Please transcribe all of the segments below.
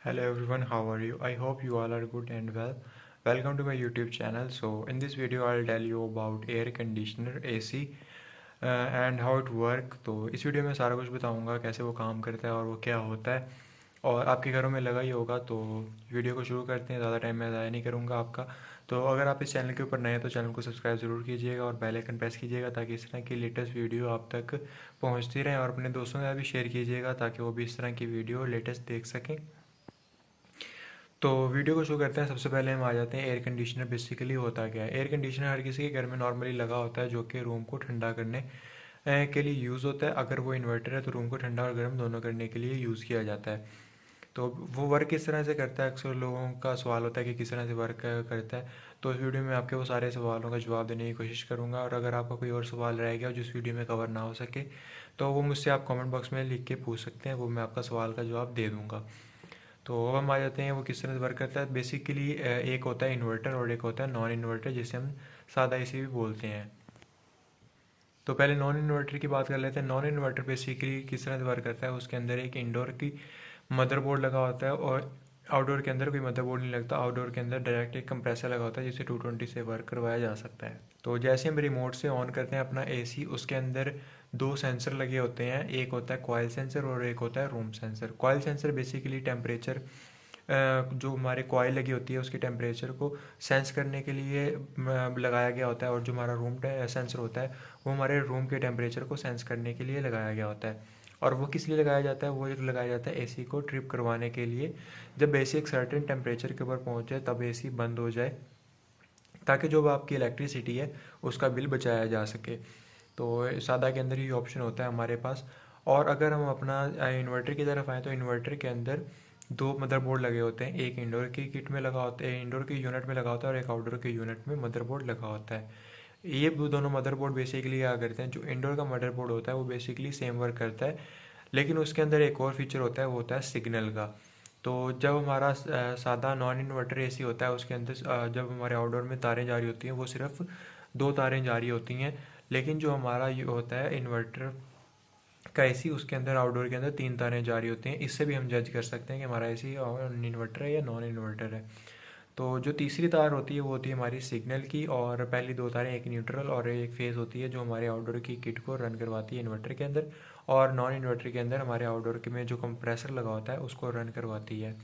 Hello everyone, how are you? I hope you all are good and well. Welcome to my YouTube channel. So in this video I'll tell you about air conditioner AC and how it work. तो इस video में सारा कुछ बताऊंगा कैसे वो काम करता है और वो क्या होता है और आपके घरों में लगा ही होगा। तो वीडियो को शुरू करते हैं, ज़्यादा टाइम मैं ज़ाया नहीं करूँगा आपका। तो अगर आप इस चैनल के ऊपर नए हैं तो चैनल को सब्सक्राइब ज़रूर कीजिएगा और बेल आइकन प्रेस कीजिएगा ताकि इस तरह की लेटेस्ट वीडियो आप तक पहुँचती रहें, और अपने दोस्तों के साथ भी शेयर कीजिएगा ताकि वो भी इस तरह की वीडियो लेटेस्ट देख सकें। तो वीडियो को शुरू करते हैं। सबसे पहले हम आ जाते हैं एयर कंडीशनर बेसिकली होता क्या है। एयर कंडीशनर हर किसी के घर में नॉर्मली लगा होता है जो कि रूम को ठंडा करने के लिए यूज़ होता है। अगर वो इन्वर्टर है तो रूम को ठंडा और गर्म दोनों करने के लिए यूज़ किया जाता है। तो वो वर्क किस तरह से करता है, अक्सर लोगों का सवाल होता है कि किस तरह से वर्क करता है। तो इस वीडियो में आपके वो सारे सवालों का जवाब देने की कोशिश करूँगा, और अगर आपका कोई और सवाल रह गया जिस वीडियो में कवर ना हो सके तो वो मुझसे आप कमेंट बॉक्स में लिख के पूछ सकते हैं, वो मैं आपका सवाल का जवाब दे दूँगा। तो अब हम आ जाते हैं वो किस तरह से वर्क करता है। बेसिकली एक होता है इन्वर्टर और एक होता है नॉन इन्वर्टर, जिसे हम सादा एसी भी बोलते हैं। तो पहले नॉन इन्वर्टर की बात कर लेते हैं। नॉन इन्वर्टर बेसिकली किस तरह से वर्क करता है, उसके अंदर एक इंडोर की मदरबोर्ड लगा होता है और आउटडोर के अंदर कोई मदरबोर्ड नहीं लगता। आउटडोर के अंदर डायरेक्ट एक कंप्रेसर लगा होता है जिसे 220 से वर्क करवाया जा सकता है। तो जैसे हम रिमोट से ऑन करते हैं अपना एसी, उसके अंदर दो सेंसर लगे होते हैं। एक होता है कॉइल सेंसर और एक होता है room sensor. Coil sensor basically temperature, जो हमारे कॉइल लगी होती है उसके टेम्परेचर को सेंस करने के लिए लगाया गया होता है, और जो हमारा रूम सेंसर होता है वो हमारे रूम के टेम्परेचर को सेंस करने के लिए लगाया गया होता है। और वो किस लिए लगाया जाता है, वो लगाया जाता है एसी को ट्रिप करवाने के लिए। जब एसी एक सर्टेन टेम्परेचर के ऊपर पहुंचे तब एसी बंद हो जाए, ताकि जो आपकी इलेक्ट्रिसिटी है उसका बिल बचाया जा सके। तो सादा के अंदर ये ऑप्शन होता है हमारे पास। और अगर हम अपना इन्वर्टर की तरफ आएँ तो इन्वर्टर के अंदर दो मदरबोर्ड लगे होते हैं। एक इंडोर की किट में लगा होता है, इंडोर की यूनिट में लगा होता है, और एक आउटडोर के यूनिट में मदरबोर्ड लगा होता है। ये दोनों मदरबोर्ड बेसिकली क्या करते हैं, जो इंडोर का मदरबोर्ड होता है वो बेसिकली सेम वर्क करता है, लेकिन उसके अंदर एक और फीचर होता है, वो होता है सिग्नल का। तो जब हमारा सादा नॉन इन्वर्टर एसी होता है उसके अंदर जब हमारे आउटडोर में तारें जा रही होती हैं वो सिर्फ दो तारें जा रही होती हैं। लेकिन जो हमारा ये होता है इन्वर्टर का एसी, उसके अंदर आउटडोर के अंदर तीन तारें जा रही होती हैं। इससे भी हम जज कर सकते हैं कि हमारा एसी इन्वर्टर है या नॉन इन्वर्टर है। तो जो तीसरी तार होती है वो होती है हमारी सिग्नल की, और पहली दो तारें एक न्यूट्रल और एक फेज़ होती है जो हमारे आउटडोर की किट को रन करवाती है इन्वर्टर के अंदर, और नॉन इन्वर्टर के अंदर हमारे आउटडोर के में जो कंप्रेसर लगा होता है उसको रन करवाती है।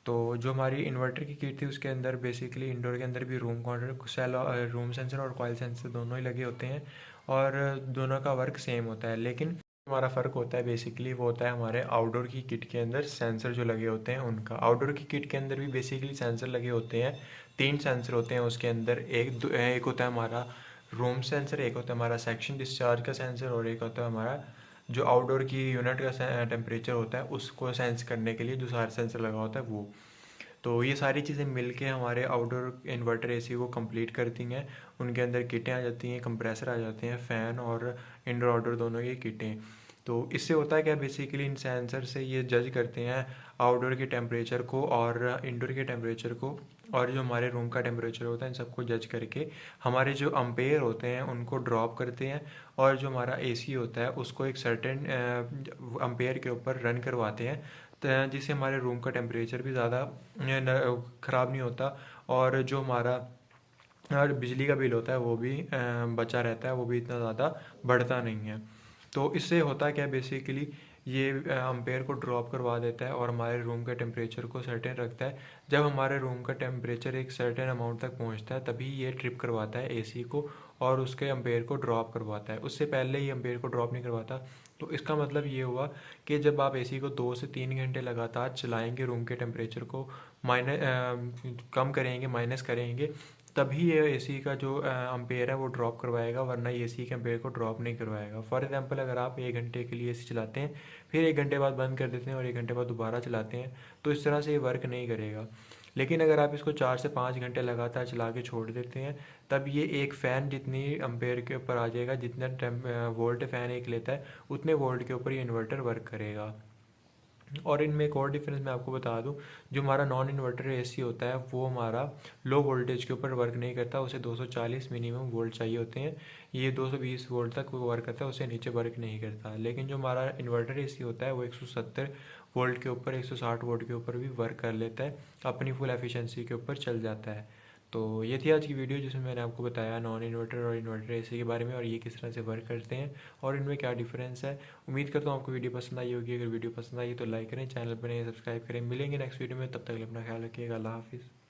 तो जो हमारी इन्वर्टर की किट थी उसके अंदर बेसिकली इंडोर के अंदर भी रूम सेंसर और कॉइल सेंसर दोनों ही लगे होते हैं, और दोनों का वर्क सेम होता है। लेकिन हमारा फ़र्क होता है बेसिकली वो होता है हमारे आउटडोर की किट के अंदर सेंसर जो लगे होते हैं उनका। आउटडोर की किट के अंदर भी बेसिकली सेंसर लगे होते हैं। तीन सेंसर होते हैं उसके अंदर। एक होता है हमारा रूम सेंसर, एक होता है हमारा सेक्शन डिस्चार्ज का सेंसर, और एक होता है हमारा जो आउटडोर की यूनिट का टेम्परेचर होता है उसको सेंस करने के लिए जो सारा सेंसर लगा होता है वो। तो ये सारी चीज़ें मिलके हमारे आउटडोर इन्वर्टर एसी को कंप्लीट करती हैं। उनके अंदर किटें आ जाती हैं, कंप्रेसर आ जाते हैं, फ़ैन और इंडोर आउटडोर दोनों की किटें। तो इससे होता है क्या, बेसिकली इन सेंसर से ये जज करते हैं आउटडोर के टेम्परेचर को और इंडोर के टेम्परेचर को, और जो हमारे रूम का टेम्परेचर होता है इन सबको जज करके हमारे जो अम्पेयर होते हैं उनको ड्रॉप करते हैं, और जो हमारा एसी होता है उसको एक सर्टेन अम्पेयर के ऊपर रन करवाते हैं, जिससे हमारे रूम का टेम्परेचर भी ज़्यादा ख़राब नहीं होता, और जो हमारा और बिजली का बिल होता है वो भी बचा रहता है, वो भी इतना ज़्यादा बढ़ता नहीं है। तो इससे होता क्या बेसिकली, ये अम्पेयर को ड्रॉप करवा देता है और हमारे रूम के टेम्परेचर को सर्टेन रखता है। जब हमारे रूम का टेम्परेचर एक सर्टेन अमाउंट तक पहुंचता है तभी ये ट्रिप करवाता है एसी को और उसके अम्पेयर को ड्रॉप करवाता है। उससे पहले ही अम्पेयर को ड्रॉप नहीं करवाता। तो इसका मतलब ये हुआ कि जब आप एसी को 2 से 3 घंटे लगातार चलाएंगे, रूम के टेम्परेचर को कम करेंगे, माइनस करेंगे, तभी ये एसी का जो अम्पेयर है वो ड्रॉप करवाएगा, वरना ये एसी के अम्पेयर को ड्रॉप नहीं करवाएगा। फॉर एग्जांपल, अगर आप 1 घंटे के लिए एसी चलाते हैं, फिर 1 घंटे बाद बंद कर देते हैं और 1 घंटे बाद दोबारा चलाते हैं, तो इस तरह से ये वर्क नहीं करेगा। लेकिन अगर आप इसको 4 से 5 घंटे लगातार चला के छोड़ देते हैं, तब ये एक फ़ैन जितनी अम्पेयर के ऊपर आ जाएगा, जितना वोल्ट फ़ैन एक लेता है उतने वोल्ट के ऊपर ये इन्वर्टर वर्क करेगा। और इनमें एक और डिफरेंस मैं आपको बता दूं, जो हमारा नॉन इन्वर्टर एसी होता है वो हमारा लो वोल्टेज के ऊपर वर्क नहीं करता, उसे 240 मिनिमम वोल्ट चाहिए होते हैं। ये 220 वोल्ट तक वो वर्क करता है, उससे नीचे वर्क नहीं करता। लेकिन जो हमारा इन्वर्टर एसी होता है वो 170 वोल्ट के ऊपर, 160 वोल्ट के ऊपर भी वर्क कर लेता है, अपनी फुल एफिशिएंसी के ऊपर चल जाता है। तो ये थी आज की वीडियो जिसमें मैंने आपको बताया नॉन इन्वर्टर और इन्वर्टर एसी के बारे में, और ये किस तरह से वर्क करते हैं और इनमें क्या डिफरेंस है। उम्मीद करता हूँ आपको वीडियो पसंद आई होगी। अगर वीडियो पसंद आई तो लाइक करें, चैनल पर नए सब्सक्राइब करें। मिलेंगे नेक्स्ट वीडियो में, तब तक अपना ख्याल रखिएगा। अल्लाह हाफिज़।